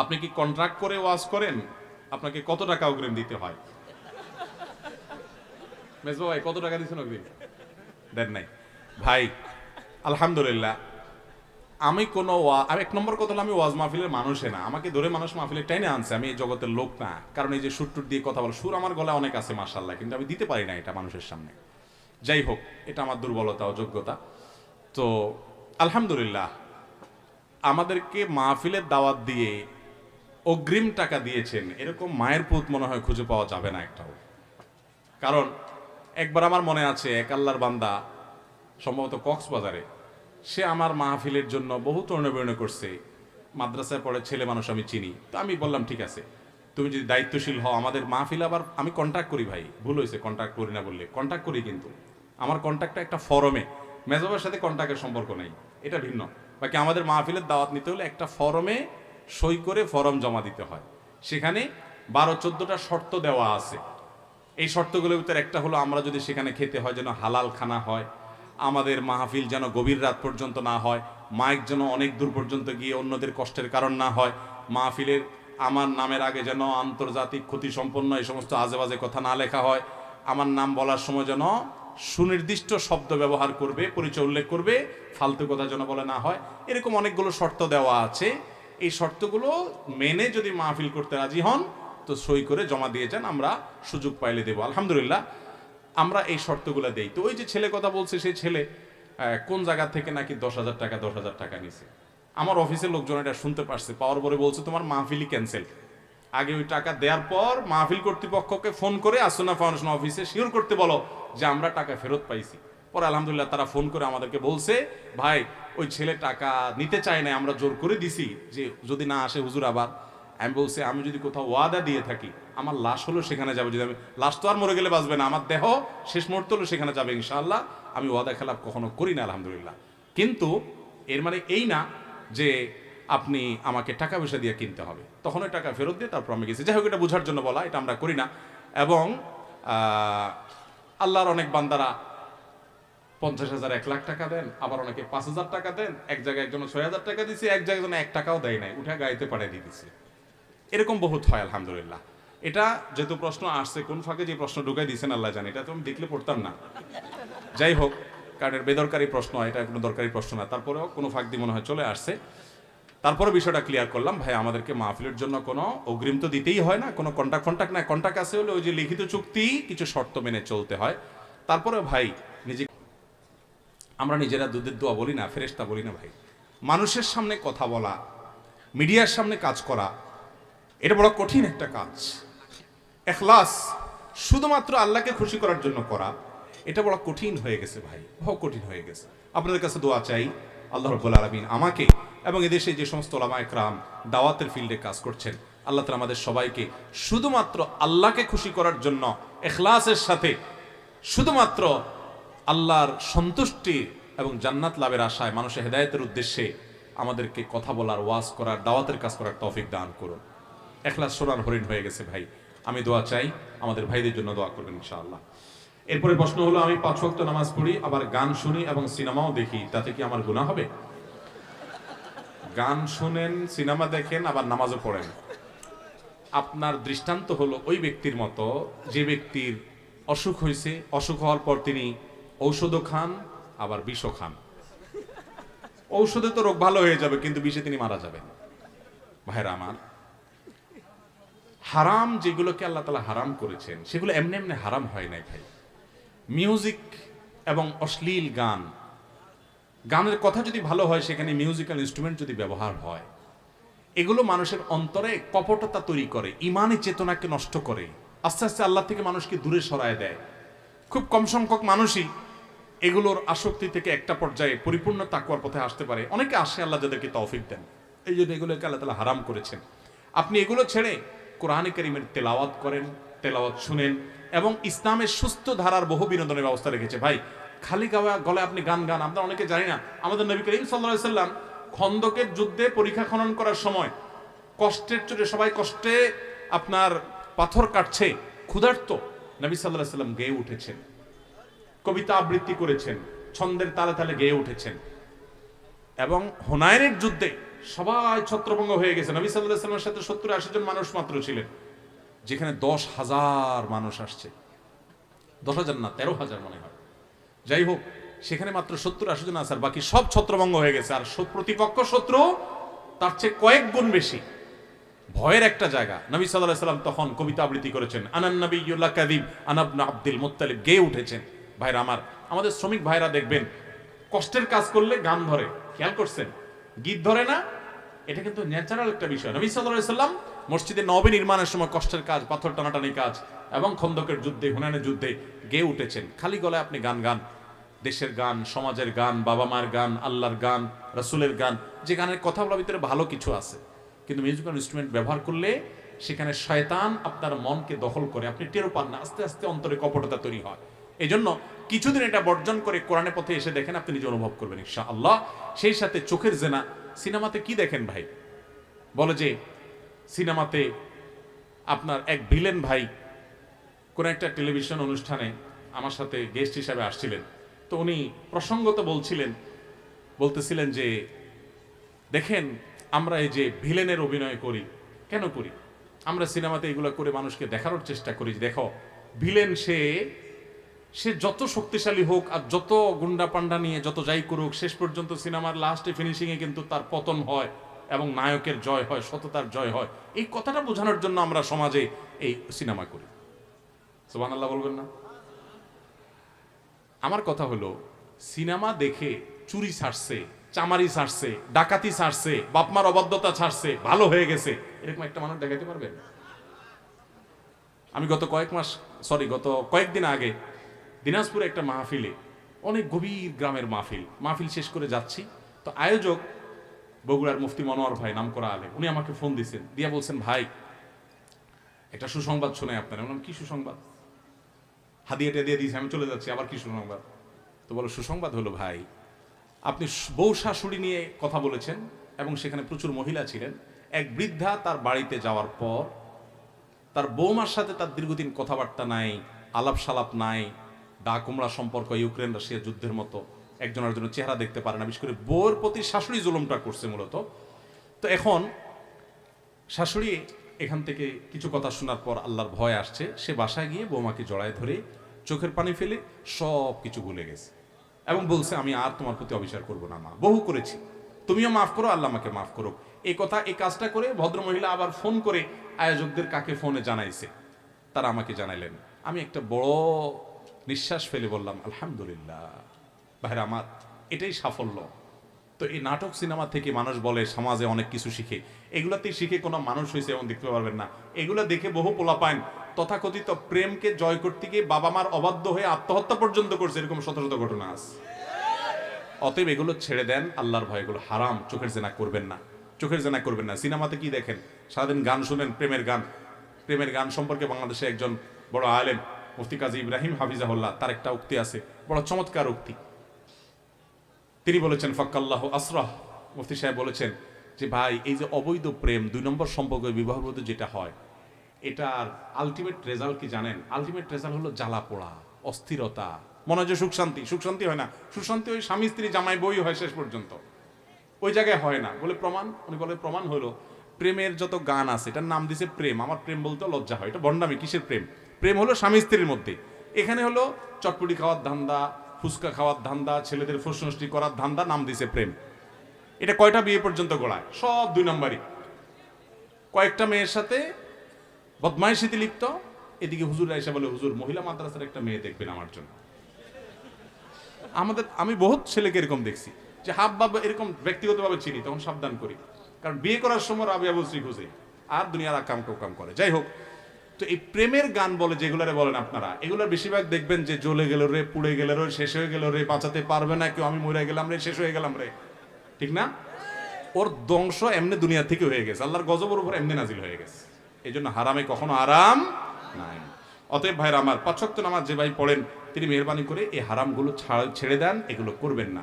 আপনি কি কন্ট্রাক্ট করে ওয়াজ করেন? আপনাকে কত টাকা অগ্রিম দিতে হয়? মেজবা ভাই কত টাকা দিচ্ছেন অগ্রিম? দেন নাই ভাই। আলহামদুলিল্লাহ, আমি কোনো আমি এক নম্বর কথা হলো আমি ওয়াজ মাহফিলের মানুষে না। আমাকে ধরে মানুষ মাহফিলে টেনে আনছে, আমি এই জগতের লোক না। কারণ এই যে সুর টুর দিয়ে কথা বলো, সুর আমার গলায় অনেক আছে মাশাআল্লাহ, কিন্তু আমি দিতে পারি না এটা মানুষের সামনে। যাই হোক, এটা আমার দুর্বলতা, অযোগ্যতা। তো আলহামদুলিল্লাহ, আমাদেরকে মাহফিলের দাওয়াত দিয়ে অগ্রিম টাকা দিয়েছেন এরকম মায়ের পুত মনে হয় খুঁজে পাওয়া যাবে না একটাও। কারণ একবার আমার মনে আছে, এক আল্লাহর বান্দা সম্ভবত কক্সবাজারে, সে আমার মাহফিলের জন্য বহু তর্ণবির্ণ করছে। মাদ্রাসায় পড়ে ছেলে মানুষ, আমি চিনি। তো আমি বললাম ঠিক আছে, তুমি যদি দায়িত্বশীল হও, আমাদের মাহফিল আবার আমি কন্ট্যাক্ট করি ভাই, ভুল হয়েছে কন্ট্যাক্ট করি না বললে, কন্ট্যাক্ট করি, কিন্তু আমার কন্ট্যাক্টটা একটা ফরমে, মেজবাবের সাথে কন্ট্যাক্টের সম্পর্ক নেই, এটা ভিন্ন। বাকি আমাদের মাহফিলের দাওয়াত নিতে হলে একটা ফরমে সই করে ফরম জমা দিতে হয়। সেখানে 12-14টা শর্ত দেওয়া আছে। এই শর্তগুলোর ভিতরে একটা হলো, আমরা যদি সেখানে খেতে হয় যেন হালাল খানা হয়, আমাদের মাহফিল যেন গভীর রাত পর্যন্ত না হয়, মাইক যেন অনেক দূর পর্যন্ত গিয়ে অন্যদের কষ্টের কারণ না হয়, মাহফিলের আমার নামের আগে যেন আন্তর্জাতিক ক্ষতি সম্পন্ন এই সমস্ত আজেবাজে কথা না লেখা হয়, আমার নাম বলার সময় যেন সুনির্দিষ্ট শব্দ ব্যবহার করবে, পরিচয় উল্লেখ করবে, ফালতু কথা যেন বলে না হয়। এরকম অনেকগুলো শর্ত দেওয়া আছে। এই শর্তগুলো মেনে যদি মাহফিল করতে রাজি হন তো সই করে জমা দিয়ে যান, আমরা সুযোগ পাইলে দেব। আলহামদুলিল্লাহ, আমরা এই শর্তগুলো দেই। তো ওই যে ছেলে কথা বলছে, সেই ছেলে কোন জায়গা থেকে নাকি 10,000 টাকা নিছে। আমার অফিসের লোকজন এটা শুনতে পারছে, পাওয়ার পরে বলছে তোমার মাহফিলই ক্যান্সেল। আগে ওই টাকা দেওয়ার পর মাহফিল কর্তৃপক্ষকে ফোন করে আসুনা ফাউন্ডেশন অফিসে শিওর করতে বলো যে আমরা টাকা ফেরত পাইছি। পরে আলহামদুলিল্লাহ তারা ফোন করে আমাদেরকে বলছে, ভাই ওই ছেলে টাকা নিতে চায় না, আমরা জোর করে দিছি যে যদি না আসে হুজুর আবার। আমি বলছি, আমি যদি কোথাও ওয়াদা দিয়ে থাকি, আমার লাশ হলো সেখানে যাবে। যদি আমি লাশ তো আর মরে গেলে বাঁচবে না, আমার দেহ শেষ মুহূর্ত হলো সেখানে যাবে ইনশাআল্লাহ। আমি ওয়াদা খেলাপ কখনো করি না আলহামদুলিল্লাহ। কিন্তু এর মানে এই না যে আপনি আমাকে টাকা পয়সা দিয়ে কিনতে হবে, তখন ওই টাকা ফেরত দিয়ে তারপর আমি গেছি। যাই হোক, এটা বোঝার জন্য বলা, এটা আমরা করি না। এবং আল্লাহর অনেক বান্দারা 50,000 1 লাখ টাকা দেন, আবার অনেকে 5,000 টাকা দেন। এক জায়গায় একজন 6,000 টাকা দিচ্ছে, এক জায়গায় 1 টাকাও দেয় নাই, উঠে গাইতে পাঠিয়ে দিয়ে দিচ্ছে। এরকম বহুত হয় আলহামদুলিল্লাহ। এটা যেহেতু প্রশ্ন আসছে, কোন ফাঁকে যে প্রশ্ন ঢুকাই দিয়েছেন আল্লাহ জানে, এটা তো আমি দেখলে পড়তাম না। যাই হোক, কারণ এর বেদরকারি প্রশ্ন, এটা কোনো দরকারি প্রশ্ন না, তারপরেও কোনো ফাঁক দিয়ে মনে হয় চলে আসছে। তারপরে বিষয়টা ক্লিয়ার করলাম, ভাই আমাদেরকে মাহফিলের জন্য কোনো অগ্রিম তো দিতেই হয় না, কোনো কন্ট্রাক্ট না, কন্ট্রাক্ট আছে হলে ওই যে লিখিত চুক্তি, কিছু শর্ত মেনে চলতে হয়। তারপরে ভাই নিজে, আমরা নিজেরা দুধের দোয়া বলি না, ফেরেশতা বলি না ভাই। মানুষের সামনে কথা বলা, মিডিয়ার সামনে কাজ করা, এটা বড় কঠিন একটা কাজ। ইখলাস শুধুমাত্র আল্লাহকে খুশি করার জন্য করা, এটা বড় কঠিন হয়ে গেছে ভাই, বহু কঠিন হয়ে গেছে। আপনাদের কাছে দোয়া চাই, আল্লাহ রাব্বুল আলামিন আমাকে এবং এদেশে যে সমস্ত উলামা ইকরাম দাওয়াতের ফিল্ডে কাজ করছেন, আল্লাহ তাআলা আমাদের সবাইকে শুধুমাত্র আল্লাহকে খুশি করার জন্য ইখলাসের সাথে, শুধুমাত্র আল্লাহর সন্তুষ্টি এবং জান্নাত লাভের আশায় মানুষের হেদায়েতের উদ্দেশ্যে আমাদেরকে কথা বলার, ওয়াজ করার, দাওয়াতের কাজ করার তৌফিক দান করুন। ইখলাস সোনার হরিণ হয়ে গেছে ভাই। আমি দোয়া চাই, আমাদের ভাইদের জন্য দোয়া করবেন ইনশাআল্লাহ। এরপরে প্রশ্ন হলো, আমি 5 ওয়াক্ত নামাজ পড়ি, আবার গান শুনি এবং সিনেমাও দেখি, তাতে কি আমার গুনাহ হবে? গান শুনেন, সিনেমা দেখেন, আবার নামাজও পড়েন, আপনার দৃষ্টান্ত হলো ওই ব্যক্তির মতো যে ব্যক্তির অসুখ হয়েছে, অসুখ হওয়ার পর তিনি ঔষধও খান আবার বিষও খান। ঔষধে তো রোগ ভালো হয়ে যাবে, কিন্তু বিষে তিনি মারা যাবেন। ভাইরা আমার, হারাম যেগুলোকে আল্লাহ তাআলা হারাম করেছেন সেগুলো এমনি এমনি হারাম হয় নাই ভাই। মিউজিক এবং অশ্লীল গান, গানের কথা যদি ভালো হয়, সেখানে মিউজিক্যাল ইনস্ট্রুমেন্ট যদি ব্যবহার হয়, এগুলো মানুষের অন্তরে কপটতা তৈরি করে, ইমানি চেতনাকে নষ্ট করে, আস্তে আস্তে আল্লাহ থেকে মানুষকে দূরে সরায় দেয়। খুব কম সংখ্যক মানুষই এগুলোর আসক্তি থেকে একটা পর্যায়ে পরিপূর্ণ তাকওয়ার পথে আসতে পারে। অনেকে আসে, আল্লাহ যাদেরকে তৌফিক দেন, এই জন্য এগুলোকে আল্লাহ তাআলা হারাম করেছেন। আপনি এগুলো ছেড়ে কোরআনে কারীমের তেলাওয়াত করেন, তেলাওয়াত শুনেন, এবং ইসলামের সুস্থ ধারার বহু বিনোদনের ব্যবস্থা রেখেছে ভাই। খালি গলে আপনি গান গান, আমরা অনেকে জানি না, আমাদের নবী করিম সাল্লাল্লাহু আলাইহি সাল্লাম খন্দকের যুদ্ধে পরীক্ষা খনন করার সময় কষ্টের চোটে, সবাই কষ্টে আপনার পাথর কাটছে, ক্ষুধার্ত, নবী সাল্লাল্লাহু আলাইহি সাল্লাম গেয়ে উঠেছেন, কবিতা আবৃত্তি করেছেন, ছন্দের তালে তালে গেয়ে উঠেছেন। এবং হুনাইনের যুদ্ধে সবাই ছত্রভঙ্গ হয়ে গেছে। নবী সাল্লাল্লাহু আলাইহি ওয়াসাল্লামের সাথে 70-80 জন মানুষ মাত্র ছিলেন, যেখানে 10,000 মানুষ আসছে। 10,000 না, 13,000 মনে হয়। যাই হোক, সেখানে মাত্র 70-80 জন আছে, আর বাকি সব ছত্রভঙ্গ হয়ে গেছে। আর প্রতিপক্ষ শত্রু তার চেয়ে কয়েক গুণ বেশি। ভয়ের একটা জায়গা। নবী সাল্লাল্লাহু আলাইহি ওয়াসাল্লাম তখন কবিতা আবৃত্তি করেছেন, আনান নাবিয়্যু লা কাযিব আনা ইবনে আব্দুল মুত্তালিব, গেয়ে উঠেছেন। ভাইরা আমার, আমাদের শ্রমিক ভাইরা দেখবেন কষ্টের কাজ করলে গান ধরে, খেয়াল করছেন? গীত ধরে না, এটা কিন্তু ন্যাচারাল একটা বিষয়। নবী সাল্লাল্লাহু আলাইহি ওয়াসাল্লাম মসজিদে নববী নির্মাণের সময় কষ্টের কাজ, পাথর টানাটানি কাজ এবং খন্দকের যুদ্ধে, হুনাইনের যুদ্ধে গেয়ে উঠেছেন। খালি গলায় আপনি গান গান, দেশের গান, সমাজের গান, বাবা মায়ের গান, আল্লাহর গান, রাসূলের গান, যে গানের কথাগুলোর ভিতরে ভালো কিছু আছে, কিন্তু মিউজিক্যাল ইনস্ট্রুমেন্ট ব্যবহার করলে সেখানে শয়তান আপনার মনকে দখল করে, আপনি টেরও পান না, আস্তে আস্তে অন্তরে কপটতা তৈরি হয়। এই জন্য কিছুদিন এটা বর্জন করে কোরআনের পথে এসে দেখেন, আপনি নিজে অনুভব করবেন ইনশাআল্লাহ। সেই সাথে চোখের জেনা। সিনেমাতে কি দেখেন ভাই? বলে যে সিনেমাতে আপনার এক ভিলেন ভাই কোন একটা টেলিভিশন অনুষ্ঠানে আমার সাথে গেস্ট হিসাবে আসছিলেন। তো উনি প্রসঙ্গত বলতেছিলেন যে দেখেন, আমরা এই যে ভিলেনের অভিনয় করি, কেন করি? আমরা সিনেমাতে এগুলো করে মানুষকে দেখানোর চেষ্টা করি, দেখো ভিলেন সে যত শক্তিশালী হোক আর যত গুন্ডা পান্ডা নিয়ে যত যাই করুক, শেষ পর্যন্ত সিনেমার লাস্টে ফিনিশিংয়ে কিন্তু তার পতন হয় এবং নায়কের জয় হয়, সততার জয় হয়। এই কথাটা বোঝানোর জন্য আমরা সমাজে এই সিনেমা করি। সুবহানাল্লাহ বলবেন না? আমার কথা হলো, সিনেমা দেখে চুরি ছাড়ছে, চামারি ছাড়ছে, ডাকাতি ছাড়ছে, বাপমার অবাধ্যতা ছাড়ছে, ভালো হয়ে গেছে, এরকম একটা মানুষ দেখাতে পারবেন? আমি গত কয়েকদিন আগে দিনাজপুরে একটা মাহফিলে, অনেক গভীর গ্রামের মাহফিল শেষ করে যাচ্ছি, তো আয়োজক বগুড়ার মুফতি মনোয়ার ভাই, নাম করা আলেম, উনি আমাকে ফোন দিয়েছেন, দিয়া বলছেন, ভাই একটা সুসংবাদ শোনাই আপনার। বললাম, কি সুসংবাদ? হাদিয়াটা দিয়ে দিয়েছি, আমি চলে যাচ্ছি, আবার কি সুসংবাদ? তো বলো, সুসংবাদ হলো ভাই, আপনি বউ শাশুড়ি নিয়ে কথা বলেছেন এবং সেখানে প্রচুর মহিলা ছিলেন। এক বৃদ্ধা তার বাড়িতে যাওয়ার পর তার বৌমার সাথে তার দীর্ঘদিন কথাবার্তা নাই, আলাপ সালাপ নাই, দা কুমড়া সম্পর্ক, ইউক্রেন রাশিয়া যুদ্ধের মতো, একজন আরেকজনের চেহারা দেখতে পারে না। বিশেষ করে বউয়ের প্রতি শাশুড়ি জুলুমটা করছে মূলত। তো এখন শাশুড়ি এখান থেকে কিছু কথা শোনার পর আল্লাহর ভয় আসছে, সে বাসায় গিয়ে বৌমাকে জড়ায় ধরে চোখের পানি ফেলে সব কিছু ভুলে গেছে এবং বলছে, আমি আর তোমার প্রতি অবিচার করবো না, মা বহু করেছি, তুমিও মাফ করো, আল্লাহ আমাকে মাফ করো। এই কাজটা করে ভদ্রমহিলা আবার ফোন করে আয়োজকদের কাকে ফোনে জানাইছে, তারা আমাকে জানাইলেন। আমি একটা বড় নিঃশ্বাস ফেলে বললাম, আলহামদুলিল্লাহ। ভাইরা আমার, এটাই সাফল্য। তো এই নাটক সিনেমা থেকে মানুষ বলে সমাজে অনেক কিছু শিখে, এগুলাতেই শিখে কোনো মানুষ হয়েছে এমন দেখতে পারবেন না। এগুলা দেখে বহু পোলাপাইন তথাকথিত প্রেমকে জয় করতে গিয়ে বাবা মার অবাধ্য হয়ে আত্মহত্যা পর্যন্ত করছে, এরকম শত শত ঘটনা আছে। অতএব এগুলো ছেড়ে দেন, আল্লাহর ভয়, এগুলো হারাম। চোখের জেনা করবেন না, চোখের জেনা করবেন না। সিনেমাতে কি দেখেন? সারাদিন গান শুনেন, প্রেমের গান সম্পর্কে বাংলাদেশে একজন বড় আলেম মুফতি কাজী ইব্রাহিম হাফিজাহুল্লাহ, তার একটা উক্তি আছে, বড় চমৎকার উক্তি। তিনি বলেছেন, ফাক্কাল্লাহু আসরাহ, মুফতি সাহেব বলেছেন যে ভাই, এই যে অবৈধ প্রেম, 2 নম্বর সম্পর্ক, বিবাহের মধ্যে যেটা হয়, এটার আলটিমেট রেজাল্ট কি জানেন? আলটিমেট রেজাল্ট হলো জ্বালা পোড়া, অস্থিরতা, মনে হয় যে সুখ শান্তি হয় না। সুশান্তি ওই স্বামী স্ত্রী জামাই বই হয় শেষ পর্যন্ত, ওই জায়গায় হয় না। বলে প্রমাণ? উনি বলে প্রমাণ হলো প্রেমের যত গান আছে, এটার নাম দিছে প্রেম। আমার প্রেম বলতে লজ্জা হয়, এটা ভণ্ডামি। কিসের প্রেম? প্রেম হলো স্বামী স্ত্রীর মধ্যে। এখানে হলো চটপটি খাওয়ার ধান্দা, ফুচকা খাওয়ার ধান্দা, ছেলেদের ফুসনষ্টি করার ধান্দা, নাম দিছে প্রেম। এটা কয়টা বিয়ে পর্যন্ত গড়ায়? সব 2 নম্বরই। কয়েকটা মেয়ের সাথে বদমাইশিতে লিপ্ত, এদিকে হুজুর এসে বলে, হুজুর মহিলা মাদ্রাসার একটা মেয়ে দেখবেন আমার জন্য। আমি বহুত ছেলেকে এরকম দেখছি, যে হাব বাবা এরকম ব্যক্তিগতভাবে চিনি, তখন সাবধান করি, কারণ বিয়ে করার সময় রাবিয়া বলছি খুঁজে আর দুনিয়ার আকাম কোকাম করে। যাই হোক, তো এই প্রেমের গান বলে যেগুলারে বলেন আপনারা, এগুলোর বেশিরভাগ দেখবেন যে জ্বলে গেল রে, পুড়ে গেল রে, শেষ হয়ে গেল রে, বাঁচাতে পারবে না কেউ, আমি মরে গেলাম রে, শেষ হয়ে গেলাম রে, ঠিক না? ওর ধ্বংস এমনি দুনিয়া থেকে হয়ে গেছে, আল্লাহর গজবের উপর এমনি নাজিল হয়ে গেছে। এই জন্য হারামে কখনো আরাম নাই। অতএব ভাইরা আমার, 5 ওয়াক্ত নামাজ যে ভাই পড়েন, তিনি মেহরবানি করে এই হারামগুলো ছেড়ে দেন, এগুলো করবেন না।